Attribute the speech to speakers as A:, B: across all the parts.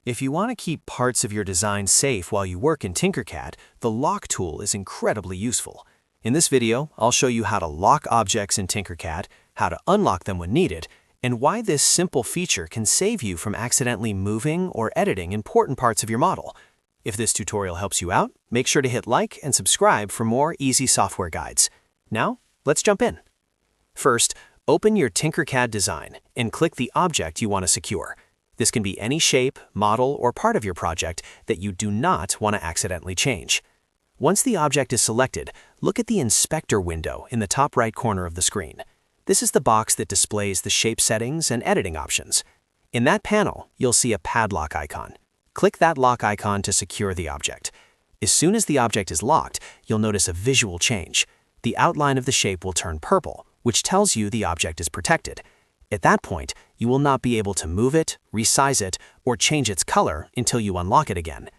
A: If you want to keep parts of your design safe while you work in Tinkercad, the lock tool is incredibly useful. In this video, I'll show you how to lock objects in Tinkercad, how to unlock them when needed, and why this simple feature can save you from accidentally moving or editing important parts of your model. If this tutorial helps you out, make sure to hit like and subscribe for more easy software guides. Now, let's jump in. First, open your Tinkercad design and click the object you want to secure. This can be any shape, model, or part of your project that you do not want to accidentally change. Once the object is selected, look at the Inspector window in the top right corner of the screen. This is the box that displays the shape settings and editing options. In that panel, you'll see a padlock icon. Click that lock icon to secure the object. As soon as the object is locked, you'll notice a visual change. The outline of the shape will turn purple, which tells you the object is protected. At that point, you will not be able to move it, resize it, or change its color until you unlock it again.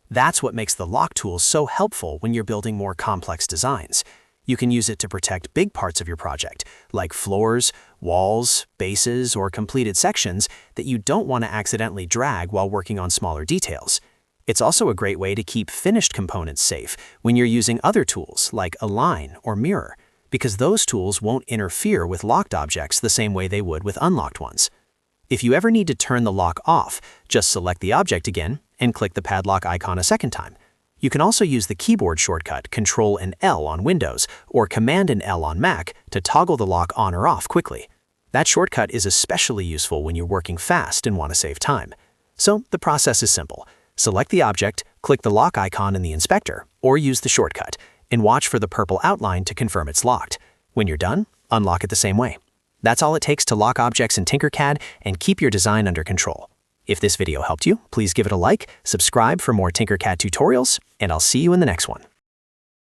A: That's what makes the lock tool so helpful when you're building more complex designs. You can use it to protect big parts of your project, like floors, walls, bases, or completed sections that you don't want to accidentally drag while working on smaller details. It's also a great way to keep finished components safe when you're using other tools like Align or Mirror, because those tools won't interfere with locked objects the same way they would with unlocked ones. If you ever need to turn the lock off, just select the object again and click the padlock icon a second time. You can also use the keyboard shortcut Ctrl and L on Windows or Command and L on Mac to toggle the lock on or off quickly. That shortcut is especially useful when you're working fast and want to save time. So the process is simple. Select the object, click the lock icon in the inspector, or use the shortcut, and watch for the purple outline to confirm it's locked. When you're done, unlock it the same way. That's all it takes to lock objects in Tinkercad and keep your design under control. If this video helped you, please give it a like, subscribe for more Tinkercad tutorials, and I'll see you in the next one.